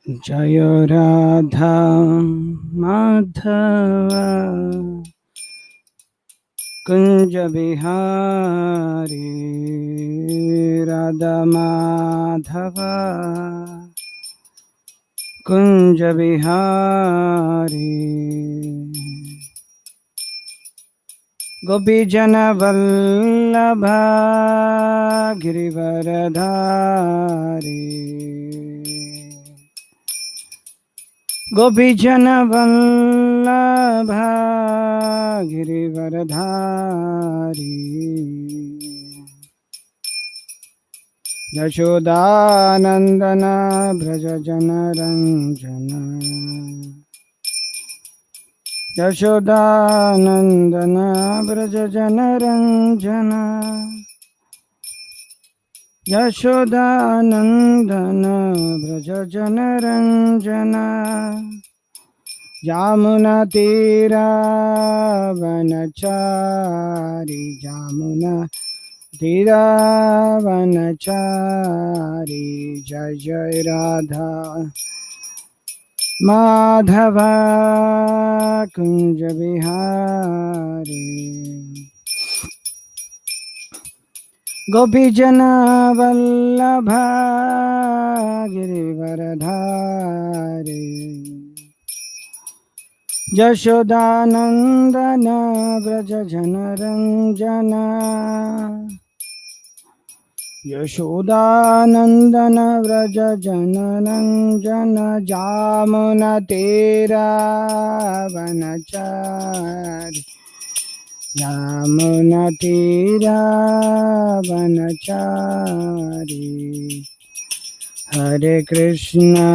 जय राधा माधव कुंज बिहारी राधा माधव कुंज बिहारी गोपी जन वल्लभ गिरिवरधारी गोपी जन वल्लभ गिरिवरधारी यशोदानंदन व्रज जन रंजन यशोदानंदन व्रज जन रंजन यशोदानंदन व्रज जन रंजन यमुना तीरा वनचारी यमुना तीरा वनचारी जय जय राधा माधव कुंज बिहारी गोपी जन वल्लभ गिरिवरधारी यशोदानंदन व्रज जन रंजन यशोदानंदन व्रज जन रंजन जामुना तेरा वनचारी यमुना तीरा वनचारी हरे कृष्णा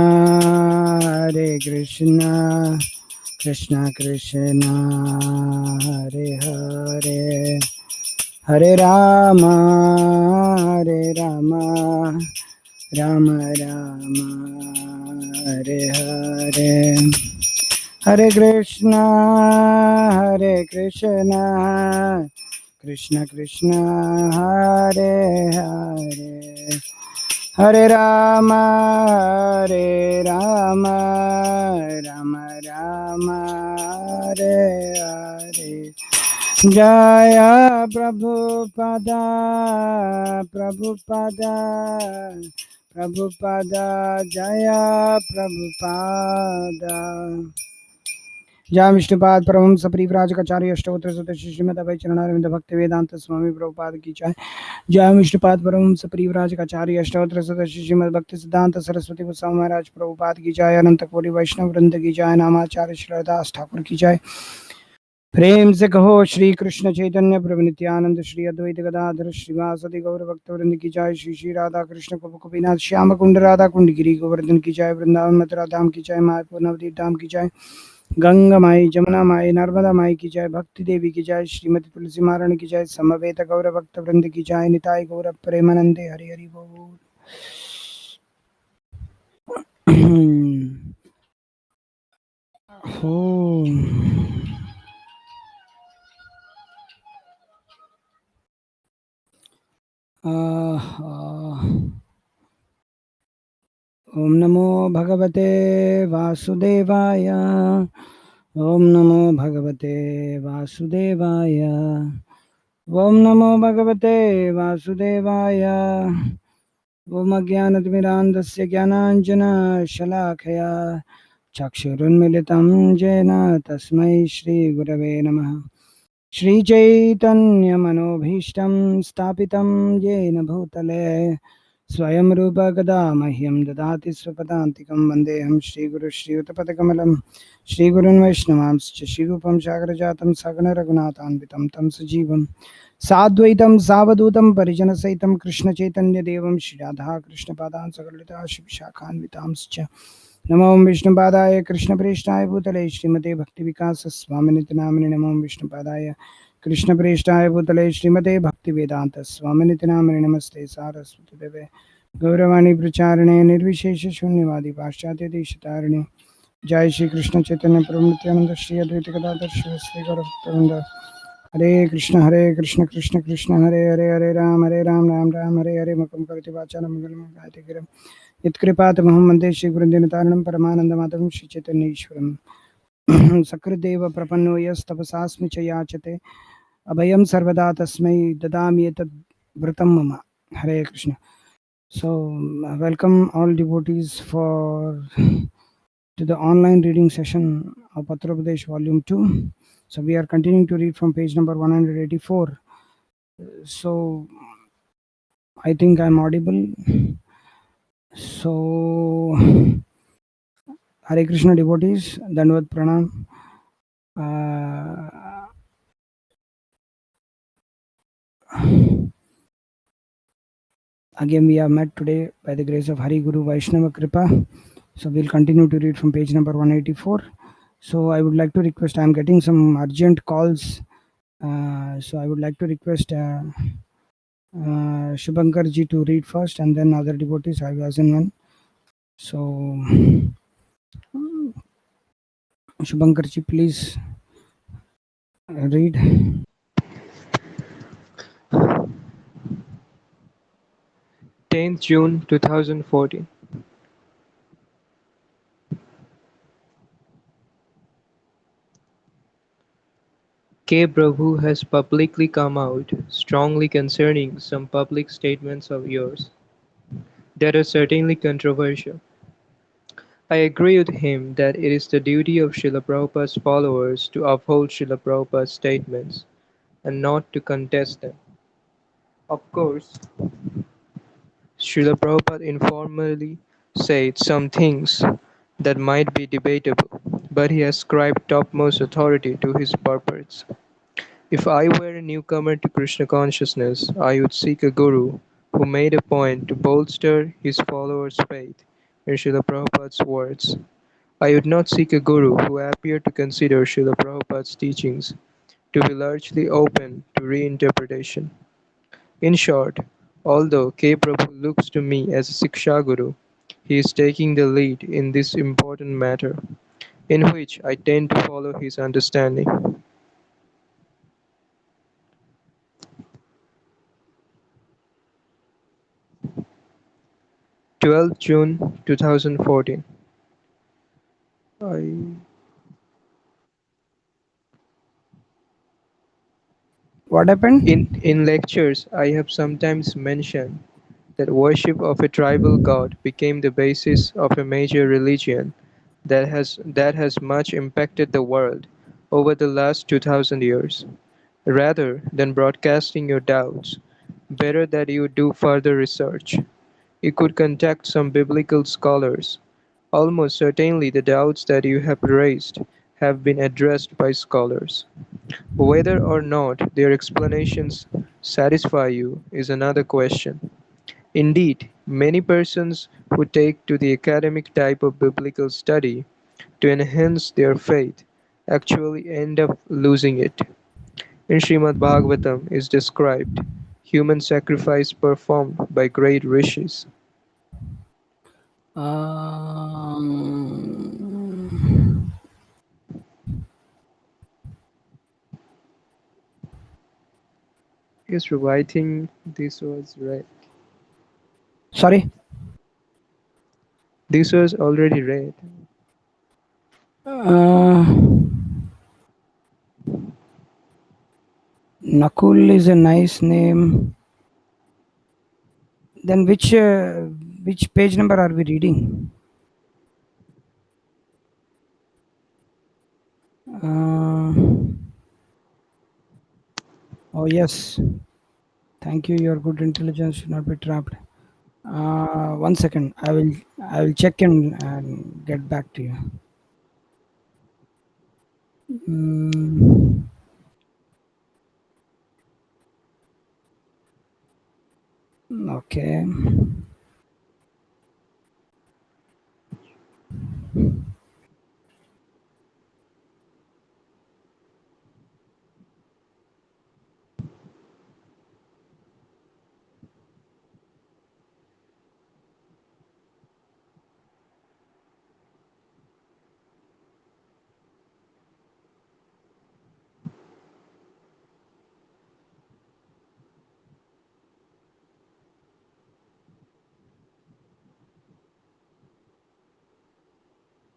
कृष्णा कृष्णा हरे हरे हरे राम राम राम हरे हरे हरे कृष्णा कृष्णा कृष्णा हरे हरे हरे राम राम राम हरे हरे जय प्रभुपदा जय प्रभुपादा जय विष्णुपाद परमहंस परिव्राजकाचार्य अष्टोत्तर शतशिव श्रीमद् अभय चरणारविंद भक्ति वेदांत स्वामी प्रभुपाद की जय। जय विष्णुपाद परमहंस परिव्राजकाचार्य अष्टोत्तर शतशिव श्रीमद् भक्ति सिद्धांत सरस्वती गोस्वामी महाराज प्रभुपाद की जय। अनंत कोटि वैष्णव वृंद की जय। नामाचार्य श्रीदास ठाकुर की जय। प्रेम से कहो श्री कृष्ण चैतन्य प्रभु नित्यानंद श्री अद्वैत गदाधर श्रीवासदि गौर भक्त वृंद की जय। श्री श्री राधा कृष्ण गोपीनाथ श्याम कुंड राधा कुंड गिरी गोवर्धन की जय। वृंदावन मथुरा धाम की जय। मायापुर नवदीप धाम की जय। गंगा माई जमुना माई नर्मदा माई की जय। भक्ति देवी की जय। श्रीमती तुलसी महारानी की जय। समवेत गौर भक्त वृंद की जय। निताई गौर प्रेमानंदे हरि हरि बोल। ओम नमो भगवते वासुदेवाय। ओम नमो भगवते वासुदेवाय। ओम नमो भगवते वासुदेवाय। ओम अज्ञानतिमिरान्धस्य ज्ञानाञ्जनशलाखया चक्षुरुन्मिलितं येन तस्मै श्रीगुरवे नमः। श्रीचैतन्यमनोभीष्टं स्थापितं येन भूतले स्वयं रूप कदा मह्यं ददाति स्वपदान्तिकं वन्देऽहं श्रीगुरुं श्रीयुतपदकमलं श्रीगुरुन् वैष्णवांश्च श्रीरूपं सागरजातं सगणरघुनाथान्वितं तं सजीवं साद्वैतं सावधूतं परिजनसहितं कृष्णचैतन्यदेवं श्रीराधाकृष्णपादान् सगलिता शिवशाखान्वितांश्च नमो विष्णुपादाय कृष्णप्रेष्ठाय भूतले श्रीमते भक्तिविकास स्वामिनिति नामिने नमो विष्णुपादाय कृष्णप्रेष्ठाय भूतले श्रीमते भक्तिवेदांत स्वामिनिति नामिने नमस्ते सारस्वती देवे गौरवाणी प्रचारिणे निर्विशेष शून्यवादी पाश्चात्य देशतारिणे जय श्री कृष्ण चैतन्य प्रभु नित्यानंद श्री अद्वैत गदाधर श्री गौरभक्तवृंद हरे कृष्ण कृष्ण कृष्ण हरे हरे हरे राम राम राम हरे हरे मुखं करोति वाचालं मंगलं गायते गिरं यत्कृपातमहं वन्दे श्रीगुरुदिनतारणं परमानन्दमाधवं श्रीचैतन्येश्वरम् सकृदेव प्रपन्नो यस्तपसास्मि च याचते अभयं सर्वदा तस्मै ददामि एतद् व्रतं मम. Hare Krishna. So, welcome all devotees to the online reading session of Patropadesa Volume 2. So, we are continuing to read from page number 184. So, I think I'm audible. So, Hare Krishna devotees, Dandavad Pranam. Again, we have met today by the grace of Hari Guru Vaishnava Kripa. So, we'll continue to read from page number 184. So, I would like to request, I'm getting some urgent calls. So, I would like to request Shubhankar ji to read first and then other devotees, I as and when. So, Shubhankar ji, please read. 10th June 2014. K. Prabhu has publicly come out strongly concerning some public statements of yours that are certainly controversial. I agree with him that it is the duty of Srila Prabhupada's followers to uphold Srila Prabhupada's statements and not to contest them. Of course, Srila Prabhupada informally said some things that might be debatable, but he ascribed topmost authority to his purports. If I were a newcomer to Krishna consciousness, I would seek a guru who made a point to bolster his followers' faith in Srila Prabhupada's words. I would not seek a guru who appeared to consider Srila Prabhupada's teachings to be largely open to reinterpretation. In short, although K. Prabhu looks to me as a Siksha Guru, he is taking the lead in this important matter, in which I tend to follow his understanding. 12th June 2014. I, What happened? in lectures, I have sometimes mentioned that worship of a tribal god became the basis of a major religion that has much impacted the world over the last 2000 years. Rather than broadcasting your doubts, better that you do further research. You could contact some biblical scholars. Almost certainly the doubts that you have raised have been addressed by scholars. Whether or not their explanations satisfy you is another question. Indeed, many persons who take to the academic type of biblical study to enhance their faith actually end up losing it. In Srimad Bhagavatam is described human sacrifice performed by great rishis. Yes, Prabhu, I think this was read. Sorry. This was already read. Uh, Nakul is a nice name. Then which page number are we reading? Oh yes. Thank you. Your good intelligence should not be trapped. 1 second. I will check and get back to you. Mm, okay.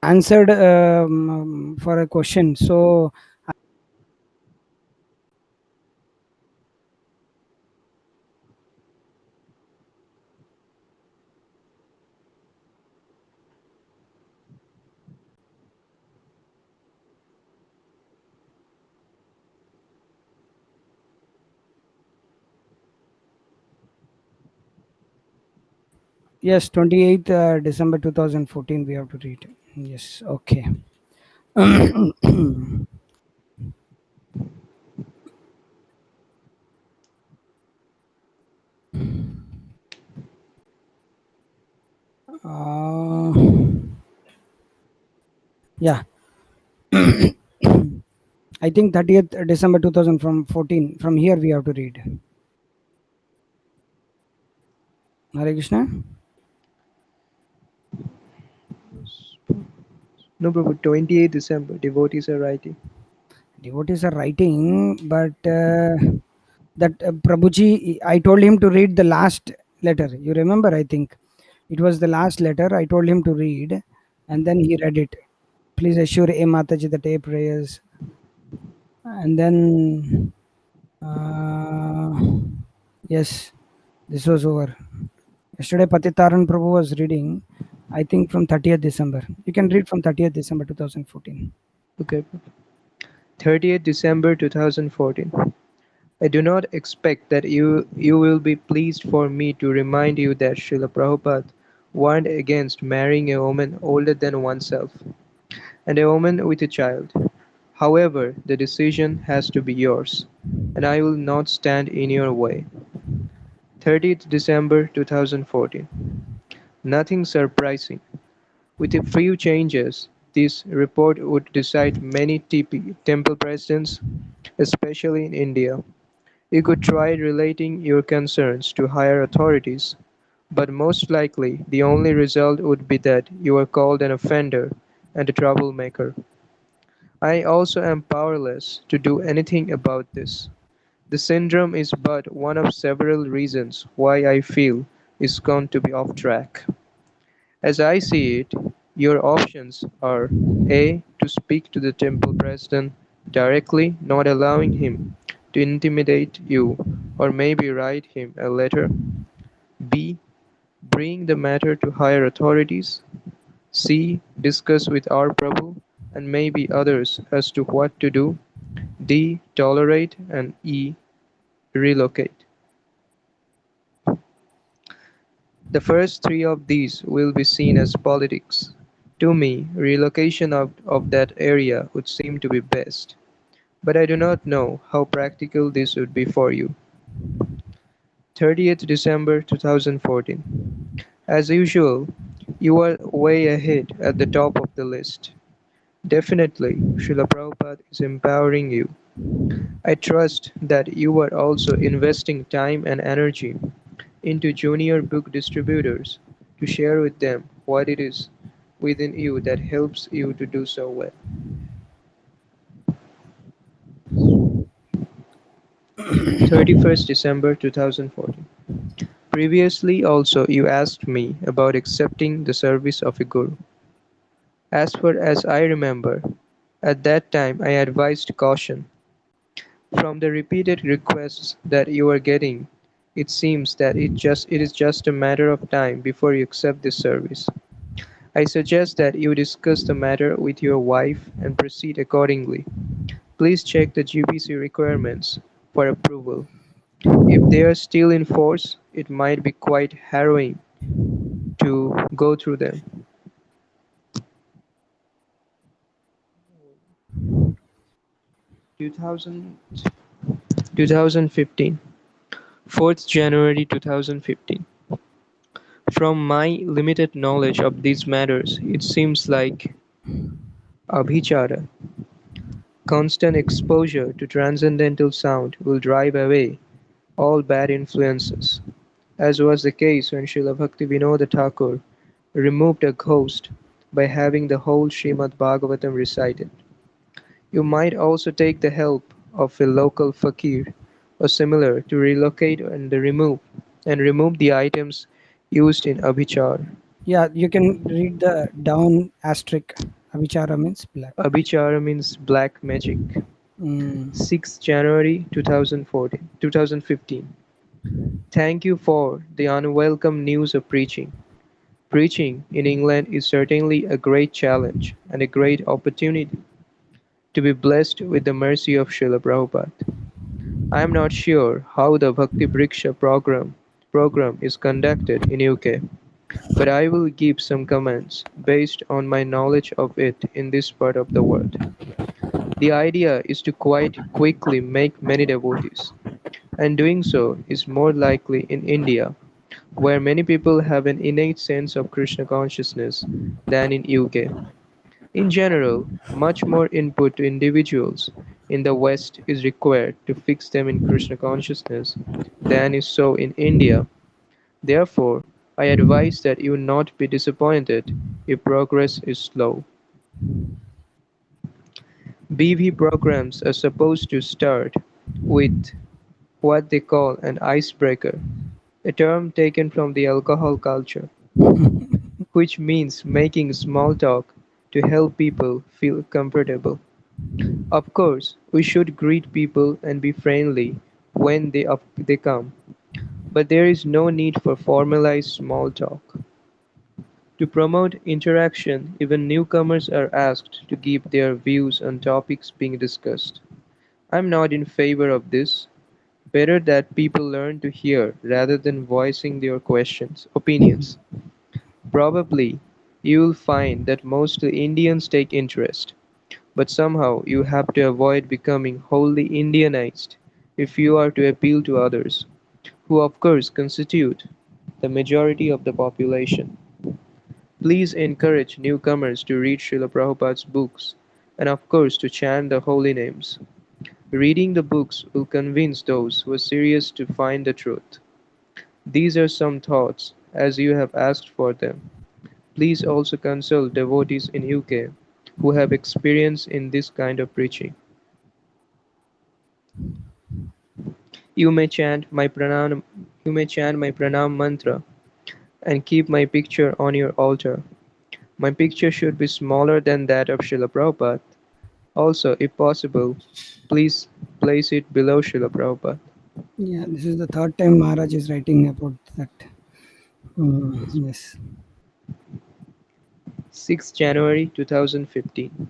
answered for a question. So yes, 28th December 2014 we have to read. Yes, okay. uh, yeah, I think 30th December 2014. From here we have to read. Hare Krishna. No, Prabhu, 28th December, devotees are writing. Devotees are writing, but that Prabhuji, I told him to read the last letter. You remember? I think it was the last letter. I told him to read, and then he read it. Please assure A Mataji that A prayers, and then yes, this was over. Yesterday, Patitaran Prabhu was reading. I think from 30th December. You can read from 30th December 2014. Okay, Prabhu. 30th December 2014. I do not expect that you will be pleased for me to remind you that Srila Prabhupada warned against marrying a woman older than oneself and a woman with a child. However, the decision has to be yours, and I will not stand in your way. 30th December 2014. Nothing surprising. With a few changes, this report would decide many temple presidents, especially in India. You could try relating your concerns to higher authorities, but most likely the only result would be that you are called an offender and a troublemaker. I also am powerless to do anything about this. The syndrome is but one of several reasons why I feel is going to be off track. As I see it, your options are A. To speak to the temple president directly, not allowing him to intimidate you, or maybe write him a letter. B. Bring the matter to higher authorities. C. Discuss with our Prabhu and maybe others as to what to do. D. Tolerate, and E. Relocate. The first three of these will be seen as politics. To me, relocation of that area would seem to be best, but I do not know how practical this would be for you. 30th December 2014. As usual, you are way ahead at the top of the list. Definitely, Srila Prabhupada is empowering you. I trust that you are also investing time and energy into junior book distributors to share with them what it is within you that helps you to do so well. 31st December 2014. Previously also you asked me about accepting the service of a guru. As far as I remember, at that time I advised caution. From the repeated requests that you are getting, it seems that it is just a matter of time before you accept this service. I suggest that you discuss the matter with your wife and proceed accordingly. Please check the GPC requirements for approval. If they are still in force, it might be quite harrowing to go through them. 2000, 2015. 4th January 2015. From my limited knowledge of these matters, it seems like abhichara, constant exposure to transcendental sound, will drive away all bad influences, as was the case when Srila Bhaktivinoda Thakur removed a ghost by having the whole Srimad Bhagavatam recited. You might also take the help of a local fakir or similar to relocate and remove the items used in abhichar. Yeah, you can read the down asterisk. Avichara means black. Abhichara means black magic. Mm. 6th January 2015. Thank you for the unwelcome news of preaching. Preaching in England is certainly a great challenge and a great opportunity to be blessed with the mercy of Srila Prabhupada. I am not sure how the Bhakti Briksha program is conducted in UK, but I will give some comments based on my knowledge of it in this part of the world. The idea is to quite quickly make many devotees, and doing so is more likely in India, where many people have an innate sense of Krishna consciousness, than in UK. In general, much more input to individuals in the West is required to fix them in Krishna consciousness than is so in India. Therefore, I advise that you not be disappointed if progress is slow. BV programs are supposed to start with what they call an icebreaker, a term taken from the alcohol culture, which means making small talk to help people feel comfortable. Of course, we should greet people and be friendly when they come, but there is no need for formalized small talk. To promote interaction, even newcomers are asked to give their views on topics being discussed. I'm not in favor of this. Better that people learn to hear rather than voicing their opinions. Probably, you'll find that mostly Indians take interest, but somehow you have to avoid becoming wholly Indianized if you are to appeal to others, who of course constitute the majority of the population. Please encourage newcomers to read Srila Prabhupada's books and of course to chant the holy names. Reading the books will convince those who are serious to find the truth. These are some thoughts as you have asked for them. Please also consult devotees in UK who have experience in this kind of preaching. You may chant my pranam mantra and keep my picture on your altar. My picture should be smaller than that of Srila Prabhupada. Also, if possible, please place it below Srila Prabhupada. Yeah, this is the third time Maharaj is writing about that. Yes. Yes. 6th January 2015.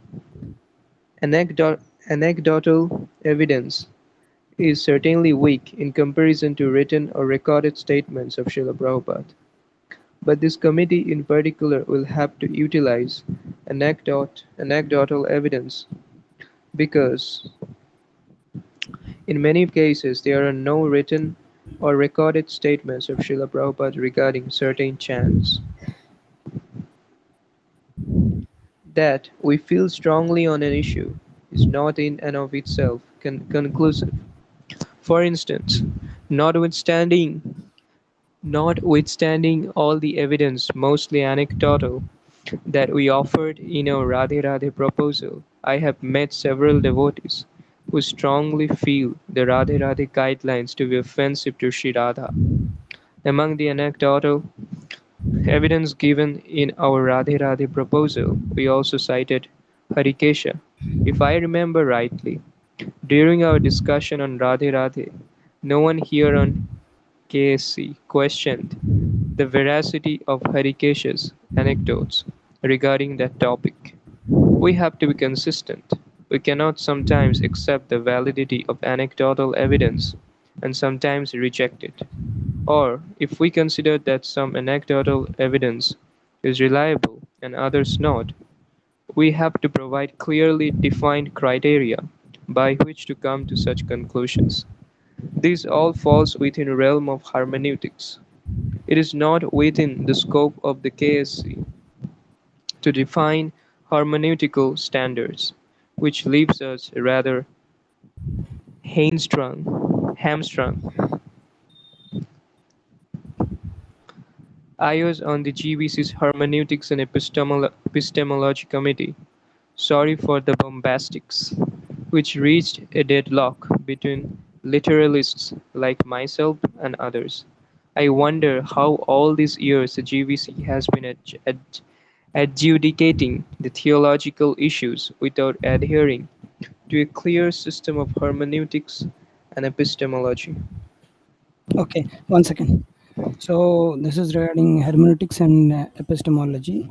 Anecdotal evidence is certainly weak in comparison to written or recorded statements of Srila Prabhupada, but this committee in particular will have to utilize anecdotal evidence because in many cases there are no written or recorded statements of Srila Prabhupada regarding certain chants. That we feel strongly on an issue is not in and of itself conclusive. For instance, notwithstanding notwithstanding all the evidence, mostly anecdotal, that we offered in our Radhe Radhe proposal, I have met several devotees who strongly feel the Radhe Radhe guidelines to be offensive to Sri Radha. Among the anecdotal evidence given in our Radhe Radhe proposal, we also cited Harikesha. If I remember rightly, during our discussion on Radhe Radhe, no one here on KSC questioned the veracity of Harikesha's anecdotes regarding that topic. We have to be consistent. We cannot sometimes accept the validity of anecdotal evidence and sometimes reject it. Or, if we consider that some anecdotal evidence is reliable and others not, we have to provide clearly defined criteria by which to come to such conclusions. This all falls within the realm of hermeneutics. It is not within the scope of the KSC to define hermeneutical standards, which leaves us rather hamstrung. I was on the GBC's Hermeneutics and Epistemology Committee. Sorry for the bombastics, which reached a deadlock between literalists like myself and others. I wonder how all these years the GVC has been adjudicating the theological issues without adhering to a clear system of hermeneutics and epistemology. Okay, one second. So this is regarding hermeneutics and epistemology.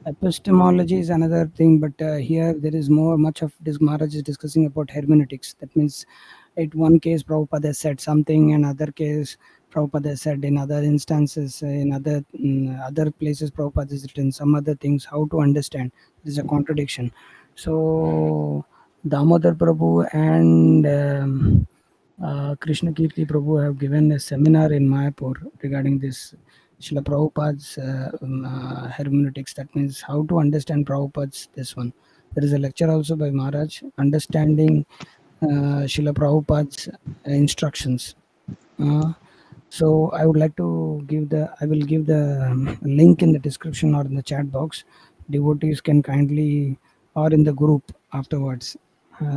Epistemology is another thing, but here there is more much of this. Maharaj is discussing about hermeneutics. That means, at one case Prabhupada said something, and other case Prabhupada said in other instances, in other places Prabhupada is written some other things. How to understand? There is a contradiction. So Damodar Prabhu and Krishna Kirti Prabhu have given a seminar in Mayapur regarding this Srila Prabhupada's hermeneutics. That means how to understand Prabhupada's this one. There is a lecture also by Maharaj, understanding Srila Prabhupada's instructions. Uh, so I would like to I will give the link in the description or in the chat box. Devotees can kindly, or in the group afterwards,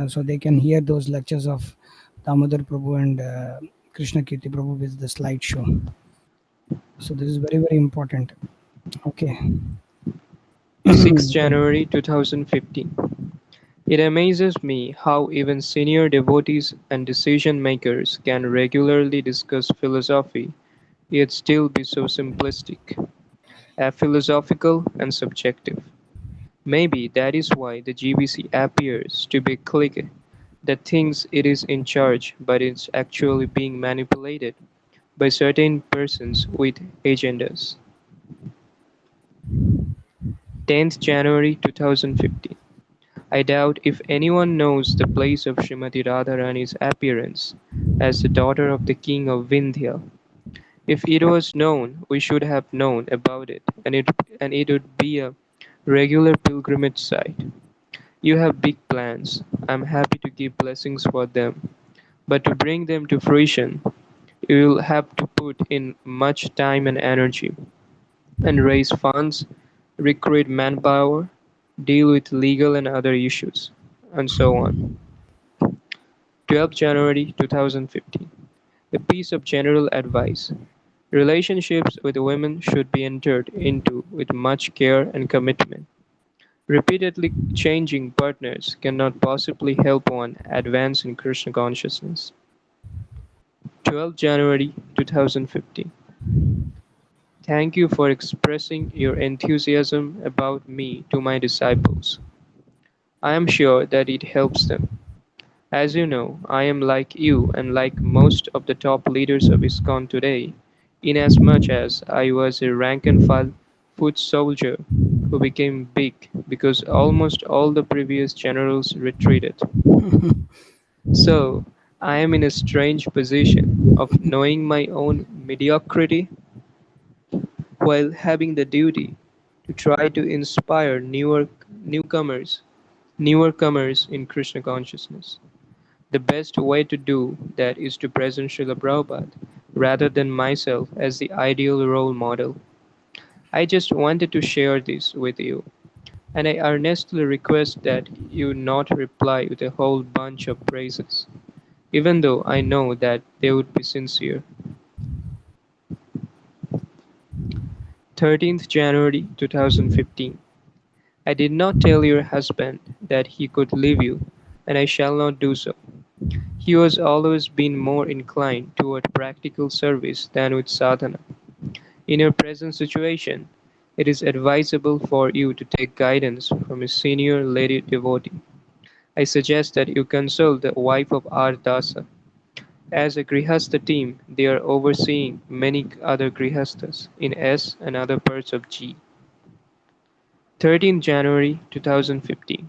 so they can hear those lectures of Damodar Prabhu and Krishna Kirti Prabhu with the slideshow. So this is very very important. Okay. 6 January 2015. It amazes me how even senior devotees and decision makers can regularly discuss philosophy yet still be so simplistic, aphilosophical, and subjective. Maybe that is why the GBC appears to be a clique that thinks it is in charge but is actually being manipulated by certain persons with agendas. 10th January 2015. I doubt if anyone knows the place of Srimati Radharani's appearance as the daughter of the king of Vindhya. If it was known, we should have known about it, and it would be a regular pilgrimage site. You have big plans. I'm happy to give blessings for them, but to bring them to fruition, you will have to put in much time and energy, and raise funds, recruit manpower, deal with legal and other issues, and so on. 12 January 2015. A piece of general advice. Relationships with women should be entered into with much care and commitment. Repeatedly changing partners cannot possibly help one advance in Krishna consciousness. 12 January 2015. Thank you for expressing your enthusiasm about me to my disciples. I am sure that it helps them. As you know, I am like you and like most of the top leaders of ISKCON today, inasmuch as I was a rank and file foot soldier who became big because almost all the previous generals retreated. So, I am in a strange position of knowing my own mediocrity while having the duty to try to inspire newer comers in Krishna consciousness. The best way to do that is to present Srila Prabhupada rather than myself as the ideal role model. I just wanted to share this with you, and I earnestly request that you not reply with a whole bunch of praises, even though I know that they would be sincere. 13th January 2015. I did not tell your husband that he could leave you, and I shall not do so. He has always been more inclined toward practical service than with sadhana. In your present situation, it is advisable for you to take guidance from a senior lady devotee. I suggest that you consult the wife of R. Dasa. As a Grihastha team, they are overseeing many other Grihasthas in S and other parts of G. 13th January 2015.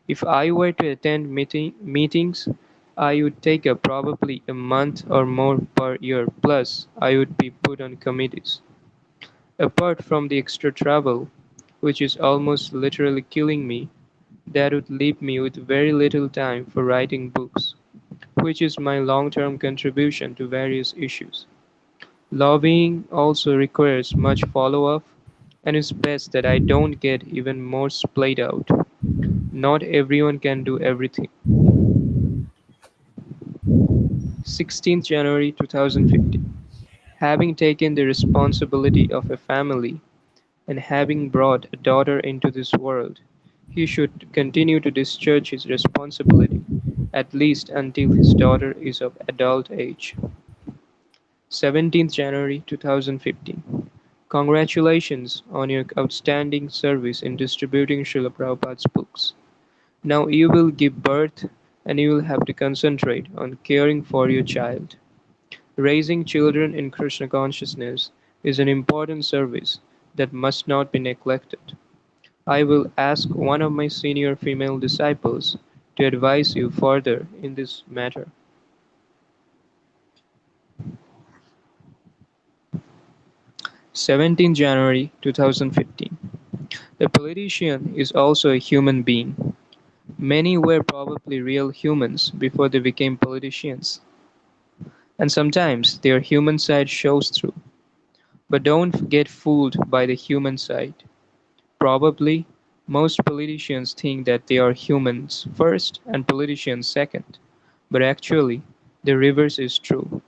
If I were to attend meetings, I would take probably a month or more per year, plus I would be put on committees. Apart from the extra travel, which is almost literally killing me, that would leave me with very little time for writing books, which is my long-term contribution to various issues. Lobbying also requires much follow-up, and it's best that I don't get even more splayed out. Not everyone can do everything. 16th January 2015. Having taken the responsibility of a family and having brought a daughter into this world, he should continue to discharge his responsibility, at least until his daughter is of adult age. 17th January 2015. Congratulations on your outstanding service in distributing Srila Prabhupada's books. Now you will give birth and you will have to concentrate on caring for your child. Raising children in Krishna consciousness is an important service that must not be neglected. I will ask one of my senior female disciples to advise you further in this matter. 17 January 2015. A politician is also a human being. Many were probably real humans before they became politicians, and sometimes their human side shows through. But don't get fooled by the human side. Probably most politicians think that they are humans first and politicians second, but actually the reverse is true.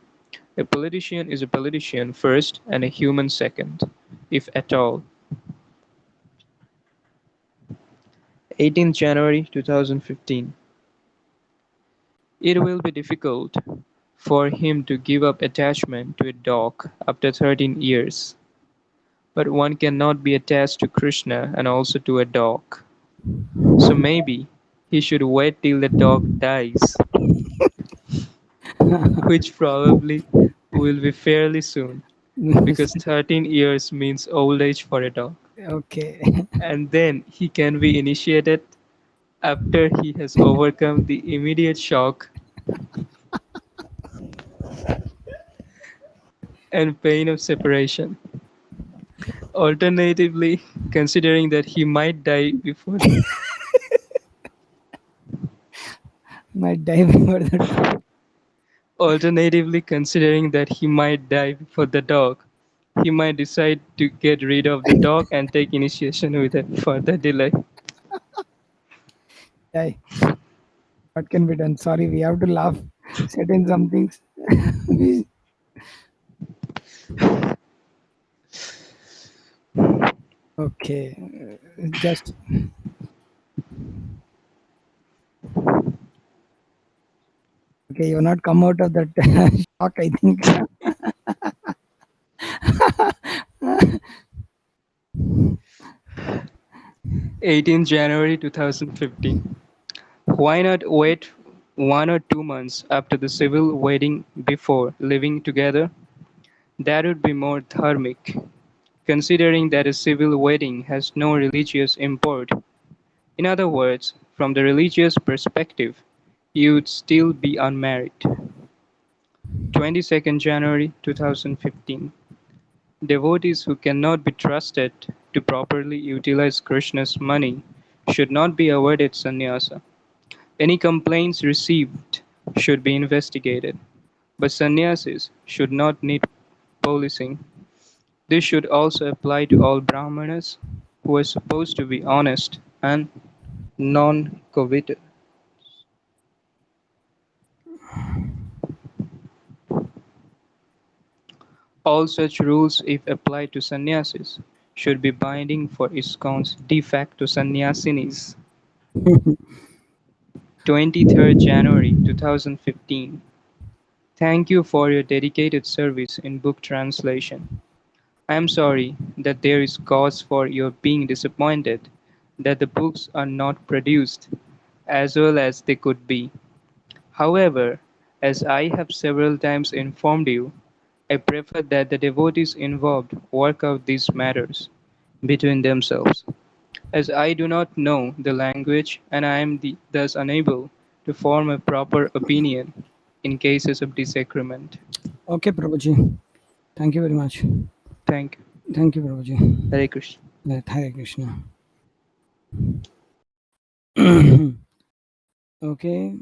A politician is a politician first and a human second, if at all. 18th January 2015. It will be difficult for him to give up attachment to a dog after 13 years, but one cannot be attached to Krishna and also to a dog. So maybe he should wait till the dog dies, which probably will be fairly soon, because 13 years means old age for a dog. Okay. And then he can be initiated after he has overcome the immediate shock and pain of separation. Alternatively, considering that he might die before Might die before the dog. Alternatively, considering that he might die before the dog, he might decide to get rid of the dog and take initiation with a further delay. Die. What can be done? Sorry, we have to laugh. Certain some things. We- okay. Just okay. You're not come out of that shock, I think. 18th January 2015. Why not wait 1 or 2 months after the civil wedding before living together? That would be more dharmic, considering that a civil wedding has no religious import. In other words, from the religious perspective, you would still be unmarried. 22nd January 2015. Devotees who cannot be trusted to properly utilize Krishna's money should not be awarded sannyasa. Any complaints received should be investigated, but sannyasis should not need policing. This should also apply to all brahmanas who are supposed to be honest and non-covetous. All such rules, if applied to sannyasis, should be binding for ISKCON's de facto sannyasinis. 23rd January 2015. Thank you for your dedicated service in book translation. I am sorry that there is cause for your being disappointed that the books are not produced as well as they could be. However, as I have several times informed you, I prefer that the devotees involved work out these matters between themselves, as I do not know the language and I am thus unable to form a proper opinion in cases of disagreement. okay, Prabhuji. Thank you very much. Thank you. Thank you, Prabhuji. Hare Krishna. Hare Krishna. Okay.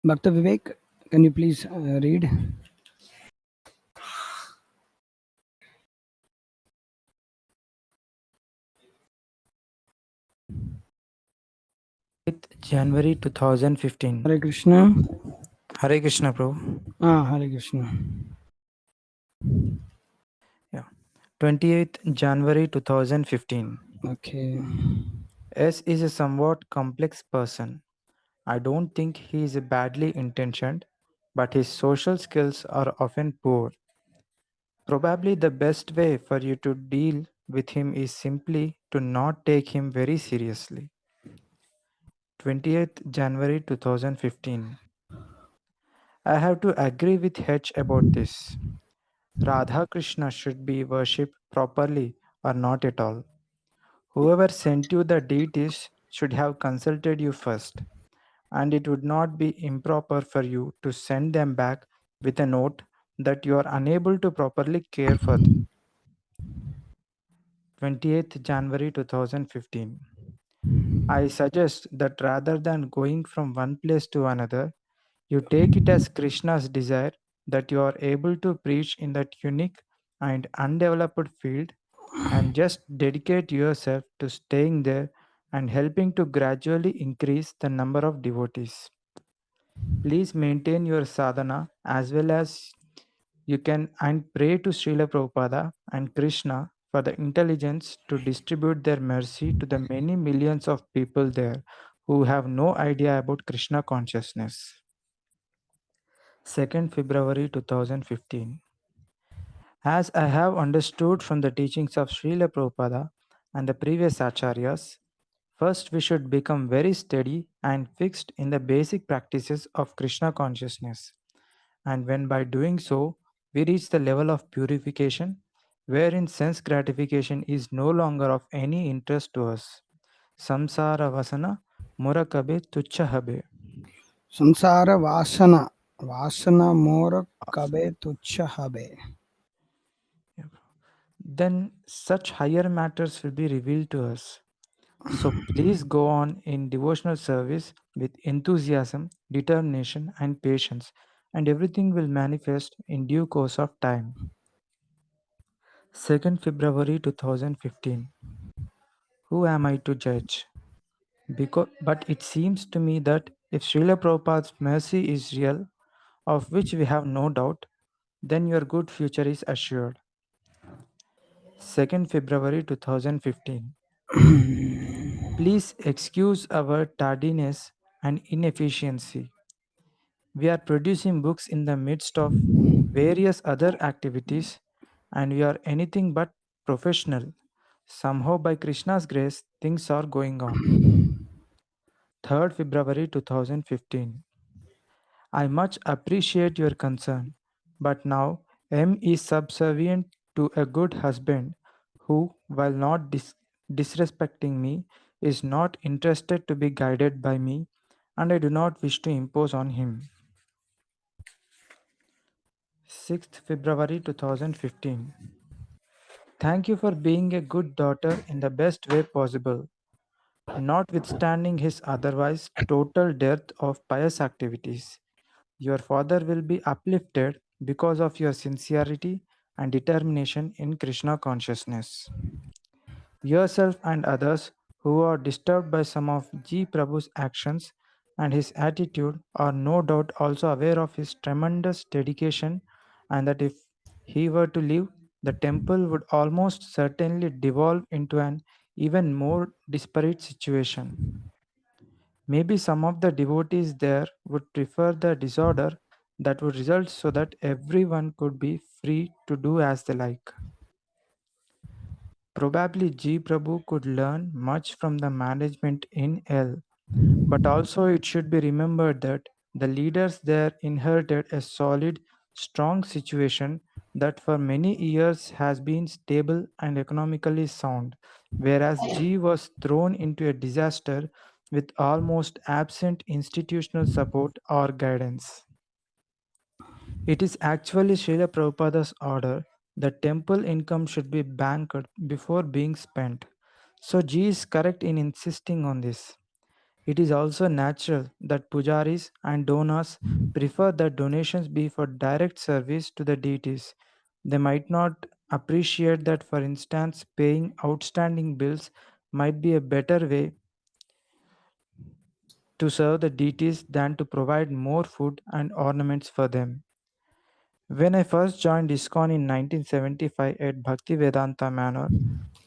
Bhakta Vivek, can you please read? January 2015. Hare Krishna. Hare Krishna, bro. Hare Krishna. Yeah. 28th January 2015. Okay. S is a somewhat complex person. I don't think he is badly intentioned, but his social skills are often poor. Probably the best way for you to deal with him is simply to not take him very seriously. 20th January 2015. I have to agree with H about this. Radha Krishna should be worshipped properly or not at all. Whoever sent you the deities should have consulted you first, and it would not be improper for you to send them back with a note that you are unable to properly care for them. 28th January 2015. I suggest that rather than going from one place to another, you take it as Krishna's desire that you are able to preach in that unique and undeveloped field and just dedicate yourself to staying there and helping to gradually increase the number of devotees. Please maintain your sadhana as well as you can and pray to Srila Prabhupada and Krishna for the intelligence to distribute their mercy to the many millions of people there who have no idea about Krishna consciousness. 2nd February 2015. As I have understood from the teachings of Srila Prabhupada and the previous acharyas, first we should become very steady and fixed in the basic practices of Krishna consciousness. And when by doing so, we reach the level of purification, wherein sense gratification is no longer of any interest to us. Samsara vasana murakabe tuchha habe. Samsara Vasana. Vasana Mora Kabe Tucha Habe. Then such higher matters will be revealed to us. So please go on in devotional service with enthusiasm, determination, and patience, and everything will manifest in due course of time. 2nd February 2015. Who am I to judge? But it seems to me that if Srila Prabhupada's mercy is real, of which we have no doubt, then your good future is assured. 2nd February 2015. Please excuse our tardiness and inefficiency. We are producing books in the midst of various other activities, and we are anything but professional. Somehow, by Krishna's grace, things are going on. 3rd February 2015. I much appreciate your concern, but now M is subservient to a good husband who, while not disrespecting me, is not interested to be guided by me, and I do not wish to impose on him. 6th February 2015. Thank you for being a good daughter in the best way possible, notwithstanding his otherwise total dearth of pious activities. Your father will be uplifted because of your sincerity and determination in Krishna consciousness. Yourself and others who are disturbed by some of G. Prabhu's actions and his attitude are no doubt also aware of his tremendous dedication, and that if he were to leave, the temple would almost certainly devolve into an even more disparate situation. Maybe some of the devotees there would prefer the disorder that would result so that everyone could be free to do as they like. Probably G. Prabhu could learn much from the management in L, but also it should be remembered that the leaders there inherited a solid, strong situation that for many years has been stable and economically sound, whereas G was thrown into a disaster with almost absent institutional support or guidance. It is actually Srila Prabhupada's order that temple income should be banked before being spent. So G is correct in insisting on this. It is also natural that pujaris and donors prefer that donations be for direct service to the deities. They might not appreciate that, for instance, paying outstanding bills might be a better way to serve the deities than to provide more food and ornaments for them. When I first joined ISKCON in 1975 at Bhaktivedanta Manor,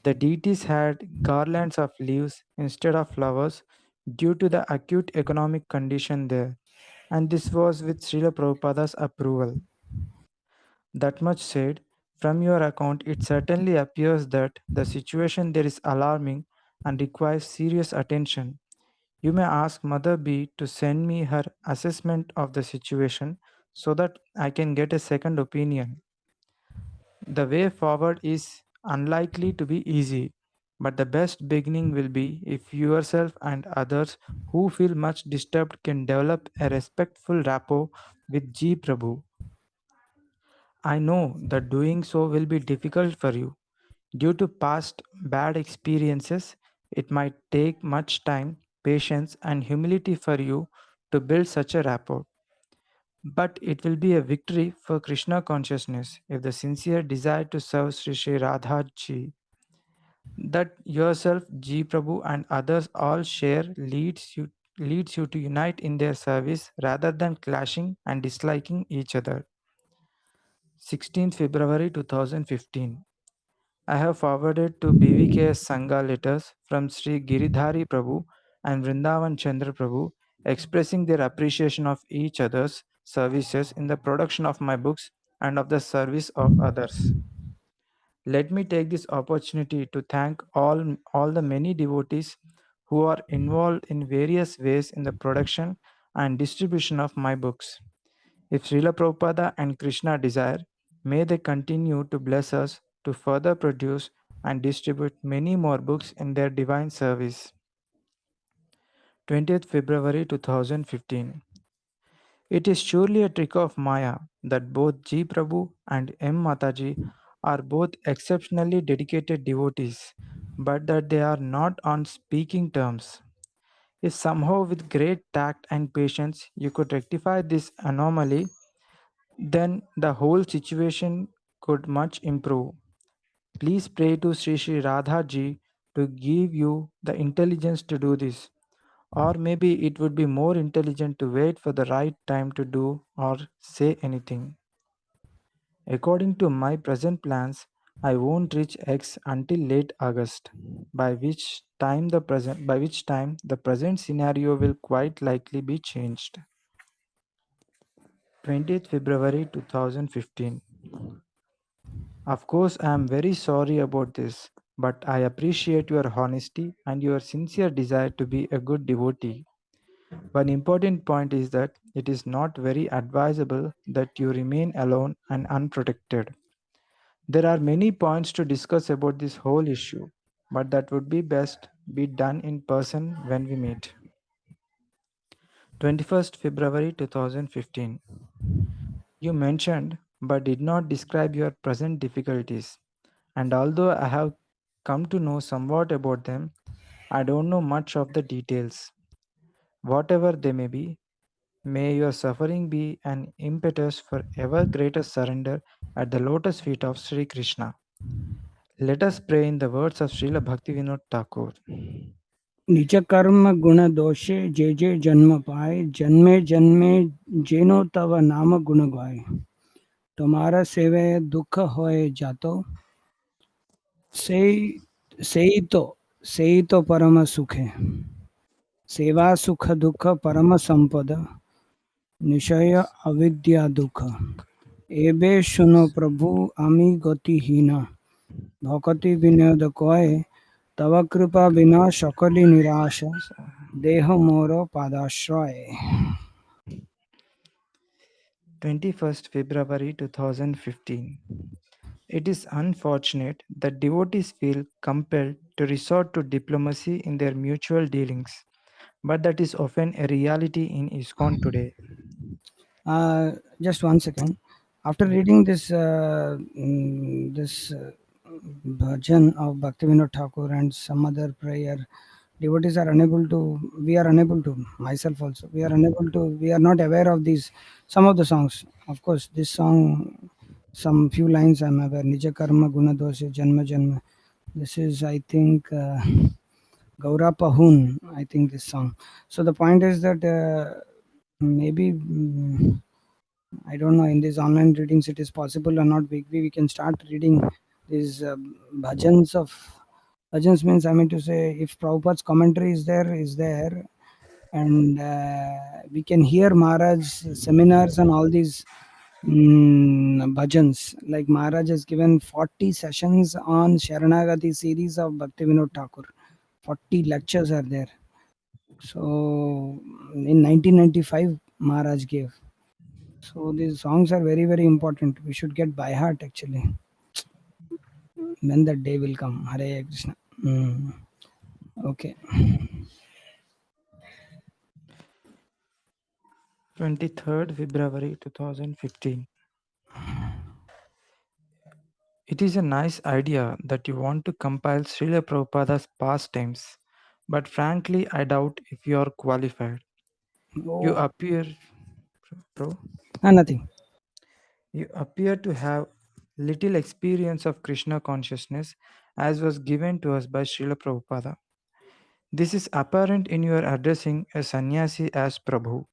the deities had garlands of leaves instead of flowers due to the acute economic condition there, and this was with Srila Prabhupada's approval. That much said, from your account, it certainly appears that the situation there is alarming and requires serious attention. You may ask Mother B to send me her assessment of the situation so that I can get a second opinion. The way forward is unlikely to be easy, but the best beginning will be if yourself and others who feel much disturbed can develop a respectful rapport with G Prabhu. I know that doing so will be difficult for you. Due to past bad experiences, it might take much time, patience, and humility for you to build such a rapport. But it will be a victory for Krishna consciousness if the sincere desire to serve Sri Sri Radha Ji that yourself, Ji Prabhu, and others all share leads you to unite in their service rather than clashing and disliking each other. 16th February 2015. I have forwarded to BVKS Sangha letters from Sri Giridhari Prabhu and Vrindavan Chandra Prabhu expressing their appreciation of each other's services in the production of my books and of the service of others. Let me take this opportunity to thank all the many devotees who are involved in various ways in the production and distribution of my books. If Srila Prabhupada and Krishna desire, may they continue to bless us to further produce and distribute many more books in their divine service. 20th February 2015. It is surely a trick of Maya that both G Prabhu and M Mataji are both exceptionally dedicated devotees, but that they are not on speaking terms. If somehow with great tact and patience you could rectify this anomaly, then the whole situation could much improve. Please pray to Sri Sri Radha Ji to give you the intelligence to do this. Or maybe it would be more intelligent to wait for the right time to do or say anything. According to my present plans, I won't reach X until late August, by which time the present scenario will quite likely be changed. 20th February 2015. Of course, I am very sorry about this, but I appreciate your honesty and your sincere desire to be a good devotee. One important point is that it is not very advisable that you remain alone and unprotected. There are many points to discuss about this whole issue, but that would be best be done in person when we meet. 21st February 2015. You mentioned but did not describe your present difficulties, and although I have come to know somewhat about them, I don't know much of the details. Whatever they may be, may your suffering be an impetus for ever greater surrender at the lotus feet of Sri Krishna. Let us pray in the words of Srila Bhaktivinoda Thakur. निज कर्म गुण दोषे जे जे जन्म पाए, जन्मे जन्मे जेनो तव नाम गुण गाए। तुम्हारा सेवे दुख होए जातो, सेई सेई तो परम सुख है। सेवा सुख दुख परम संपद, निशय अविद्या दुख। एबे सुनो प्रभु आमी गतिहीन, भक्ति विनोद कहे तव कृपा बिना सकली निराश, देह मोर पादाश्रय। 21st February 2015. It is unfortunate that devotees feel compelled to resort to diplomacy in their mutual dealings, but that is often a reality in ISKCON today. Just one second. After reading this bhajan of Bhaktivinoda Thakur and some other prayer, devotees are unable to. We are unable to. Myself also. We are unable to. We are not aware of these. Some of the songs. Of course, this song, some few lines I'm aware. Nija karma guna dosya janma janma. This is, I think, Gaura Pahun, I think this song. So the point is that maybe I don't know, in these online readings it is possible or not. Maybe we can start reading these bhajans of bhajans means, I mean to say, if Prabhupada's commentary is there, and we can hear Maharaj's seminars and all these bhajans. Like Maharaj has given 40 sessions on Sharanagati series of Bhakti Vinod Thakur. 40 lectures are there. So in 1995, Maharaj gave. So these songs are very, very important. We should get by heart actually. When that day will come. Hare Krishna. Okay. 23rd February 2015. It is a nice idea that you want to compile Srila Prabhupada's pastimes, but frankly, I doubt if you are qualified. You Oh, appear, Pro, nothing. you appear to have little experience of Krishna consciousness as was given to us by Srila Prabhupada. This is apparent in your addressing a sannyasi as Prabhu.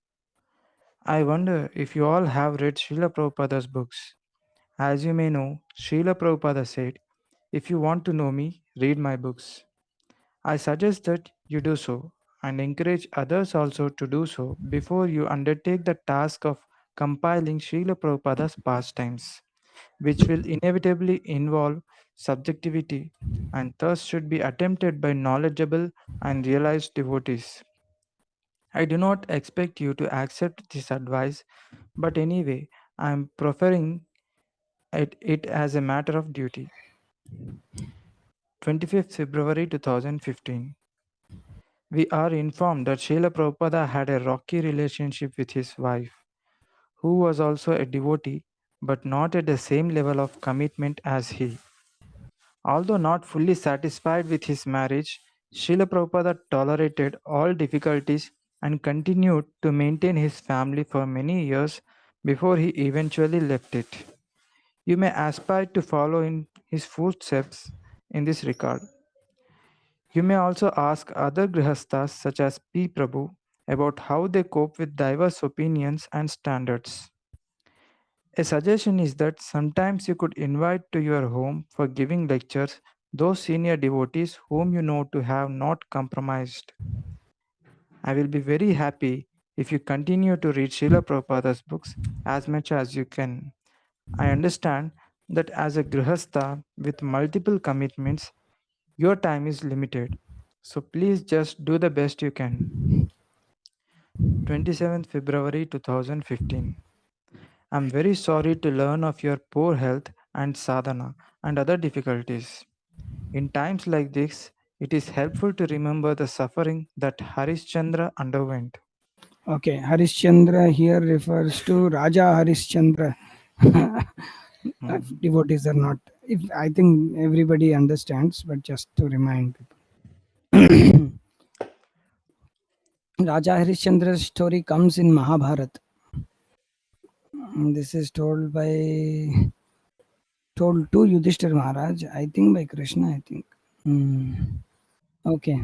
I wonder if you all have read Srila Prabhupada's books. As you may know, Srila Prabhupada said, "If you want to know me, read my books." I suggest that you do so and encourage others also to do so before you undertake the task of compiling Srila Prabhupada's pastimes, which will inevitably involve subjectivity and thus should be attempted by knowledgeable and realized devotees. I do not expect you to accept this advice, but anyway, I am proffering it as a matter of duty. 25th February 2015. We are informed that Srila Prabhupada had a rocky relationship with his wife, who was also a devotee but not at the same level of commitment as he. Although not fully satisfied with his marriage, Srila Prabhupada tolerated all difficulties and continued to maintain his family for many years before he eventually left it. You may aspire to follow in his footsteps in this regard. You may also ask other grihasthas such as P. Prabhu about how they cope with diverse opinions and standards. A suggestion is that sometimes you could invite to your home for giving lectures those senior devotees whom you know to have not compromised. I will be very happy if you continue to read Srila Prabhupada's books as much as you can. I understand that as a grihastha with multiple commitments, your time is limited. So please just do the best you can. 27th February 2015. I'm very sorry to learn of your poor health and sadhana and other difficulties. In times like this, it is helpful to remember the suffering that Harishchandra underwent. Okay. Harishchandra here refers to Raja Harishchandra. Hmm. Devotees are not. If I think everybody understands, but just to remind people. Raja Harishchandra's story comes in Mahabharata. This is told to Yudhishthir Maharaj, I think by Krishna, I think. Okay.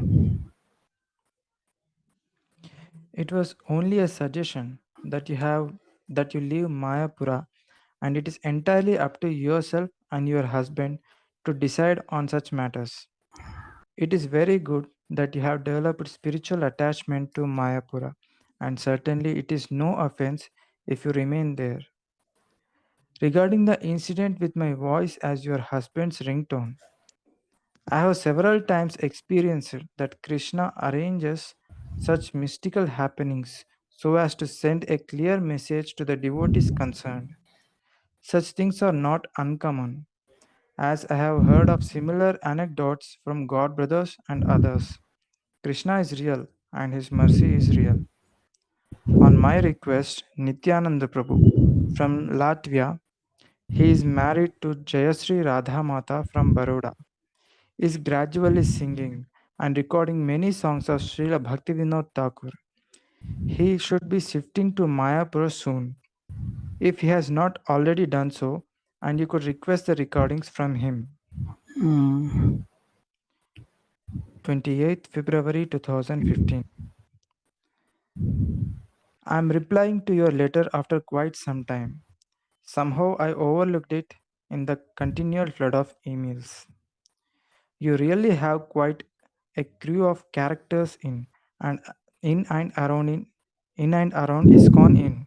It was only a suggestion that you leave Mayapura, and it is entirely up to yourself and your husband to decide on such matters. It is very good that you have developed spiritual attachment to Mayapura, and certainly it is no offense if you remain there. Regarding the incident with my voice as your husband's ringtone, I have several times experienced that Krishna arranges such mystical happenings so as to send a clear message to the devotees concerned. Such things are not uncommon, as I have heard of similar anecdotes from God brothers and others. Krishna is real and his mercy is real. On my request, Nityananda Prabhu from Latvia, he is married to Jayasri Radha Mata from Baroda, is gradually singing and recording many songs of Srila Bhaktivinoda Thakur. He should be shifting to Mayapur soon, if he has not already done so, and you could request the recordings from him. Mm. 28th February 2015. I am replying to your letter after quite some time. Somehow I overlooked it in the continual flood of emails. You really have quite a crew of characters and in and around ISKCON in.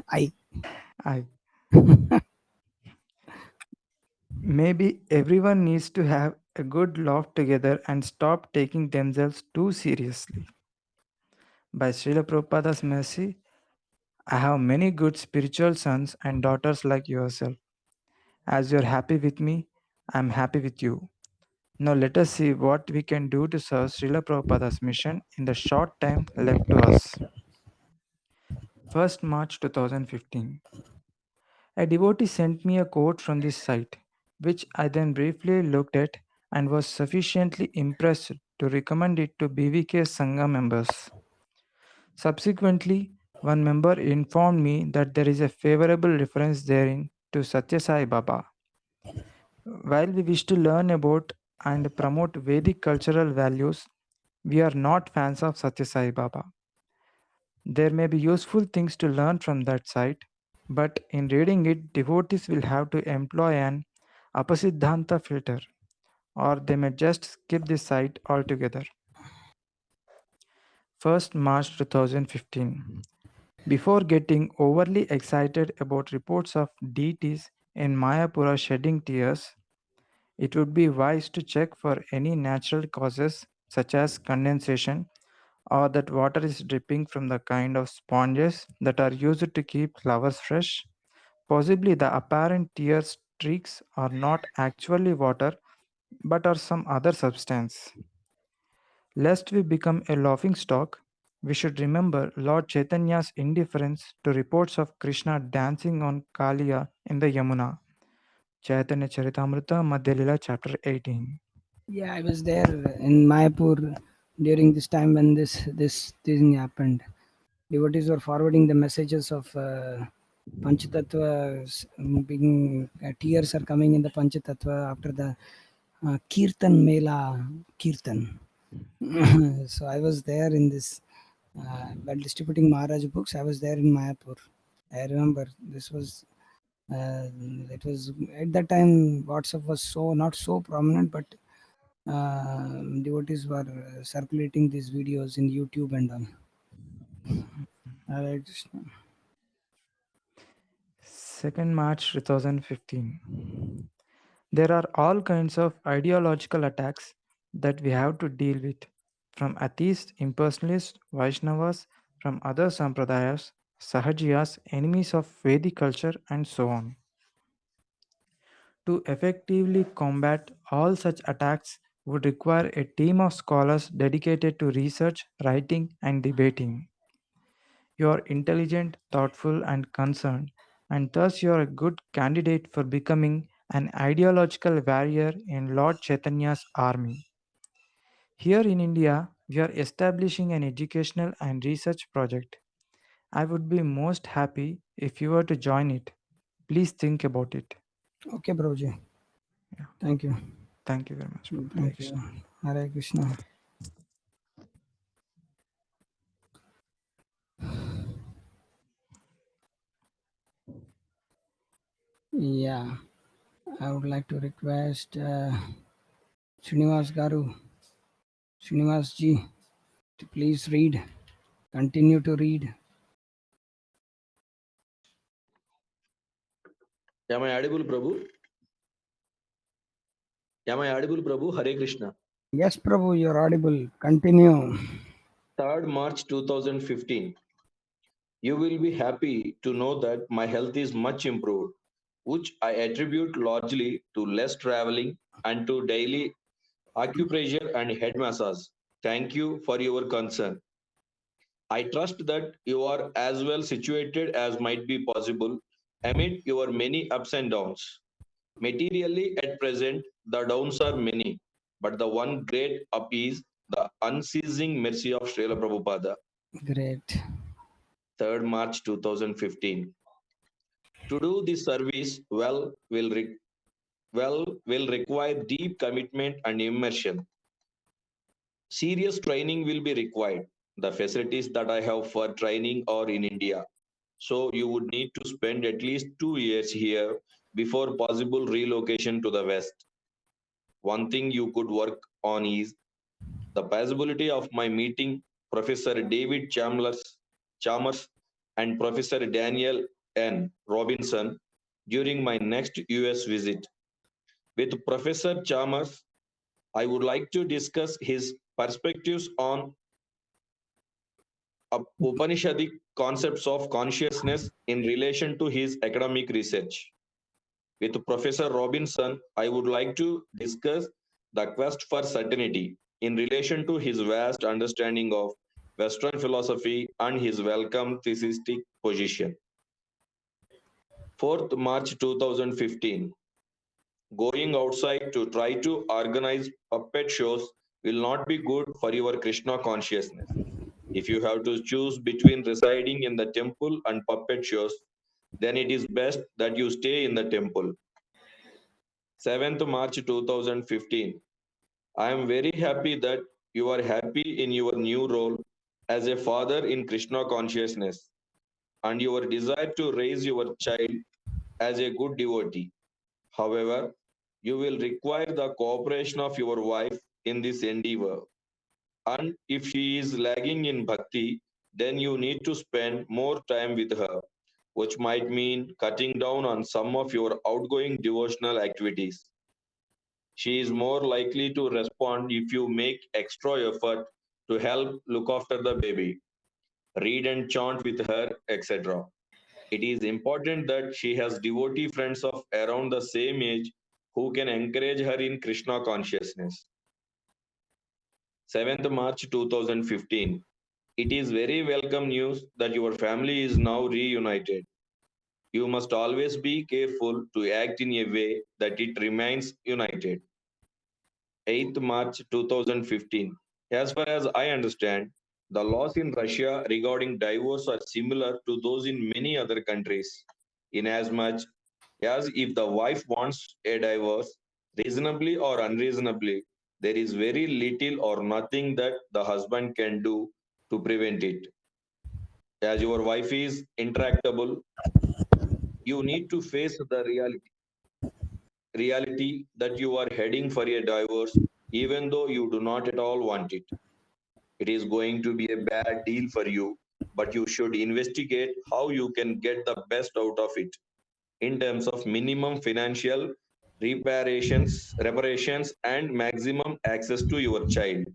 I. I maybe everyone needs to have a good laugh together and stop taking themselves too seriously. By Srila Prabhupada's mercy, I have many good spiritual sons and daughters like yourself. As you're happy with me, I'm happy with you. Now let us see what we can do to serve Srila Prabhupada's mission in the short time left to us. 1st March 2015. A devotee sent me a quote from this site, which I then briefly looked at and was sufficiently impressed to recommend it to BVK Sangha members. Subsequently, one member informed me that there is a favorable reference therein to Satya Sai Baba. While we wish to learn about and promote Vedic cultural values, we are not fans of Satya Sai Baba. There may be useful things to learn from that site, but in reading it, devotees will have to employ an apasiddhanta filter, or they may just skip the site altogether. 1st March 2015. Before getting overly excited about reports of deities in Mayapura shedding tears, it would be wise to check for any natural causes such as condensation or that water is dripping from the kind of sponges that are used to keep flowers fresh. Possibly the apparent tear streaks are not actually water but are some other substance. Lest we become a laughing stock, we should remember Lord Chaitanya's indifference to reports of Krishna dancing on Kaliya in the Yamuna. Chaitanya Charitamrita Madhya Lila chapter 18. Yeah, I was there in Mayapur during this time when this thing happened. Devotees were forwarding the messages of Panchatattva, being tears are coming in the Panchatattva after the Kirtan Mela Kirtan. So I was there in this while distributing Maharaj books. I was there in Mayapur. I remember this was it was at that time WhatsApp was so not so prominent, but devotees were circulating these videos in YouTube and all. Hare Krishna. 2nd March 2015. There are all kinds of ideological attacks that we have to deal with, from atheists, impersonalists, Vaishnavas, from other sampradayas, Sahajiyas, enemies of Vedic culture, and so on. To effectively combat all such attacks would require a team of scholars dedicated to research, writing, and debating. You are intelligent, thoughtful, and concerned, and thus you are a good candidate for becoming an ideological warrior in Lord Chaitanya's army. Here in India, we are establishing an educational and research project. I would be most happy if you were to join it. Please think about it. Okay, Prabhuji. Yeah. Thank you. Thank you very much. Prabhu. Hare Thank you. Krishna. Hare Krishna. Yeah, I would like to request Srinivas Garu, Srinivas ji, to please read. Continue to read. Am I audible, Prabhu? Am I audible, Prabhu? Hare Krishna. Yes, Prabhu, you're audible. Continue. 3rd March 2015. You will be happy to know that my health is much improved, which I attribute largely to less traveling and to daily acupressure and head massage. Thank you for your concern. I trust that you are as well situated as might be possible amid your many ups and downs. Materially, at present, the downs are many, but the one great up is the unceasing mercy of Srila Prabhupada. Great. 3rd March 2015. To do this service well will require deep commitment and immersion. Serious training will be required. The facilities that I have for training are in India. So you would need to spend at least 2 years here before possible relocation to the West. One thing you could work on is the possibility of my meeting Professor David Chalmers and Professor Daniel N. Robinson during my next US visit. With Professor Chalmers, I would like to discuss his perspectives on Upanishadic concepts of consciousness in relation to his academic research. With Professor Robinson, I would like to discuss the quest for certainty in relation to his vast understanding of Western philosophy and his welcome theistic position. 4th March 2015. Going outside to try to organize puppet shows will not be good for your Krishna consciousness. If you have to choose between residing in the temple and puppet shows, then it is best that you stay in the temple. 7th March 2015. I am very happy that you are happy in your new role as a father in Krishna consciousness and your desire to raise your child as a good devotee. However, you will require the cooperation of your wife in this endeavor. And if she is lagging in bhakti, then you need to spend more time with her, which might mean cutting down on some of your outgoing devotional activities. She is more likely to respond if you make extra effort to help look after the baby, read and chant with her, etc. It is important that she has devotee friends of around the same age who can encourage her in Krishna consciousness. 7th March 2015. It is very welcome news that your family is now reunited. You must always be careful to act in a way that it remains united. 8th March 2015. As far as I understand, the laws in Russia regarding divorce are similar to those in many other countries, inasmuch as if the wife wants a divorce, reasonably or unreasonably, there is very little or nothing that the husband can do to prevent it. As your wife is intractable, you need to face the reality that you are heading for a divorce, even though you do not at all want it. It is going to be a bad deal for you, but you should investigate how you can get the best out of it in terms of minimum financial reparations, and maximum access to your child.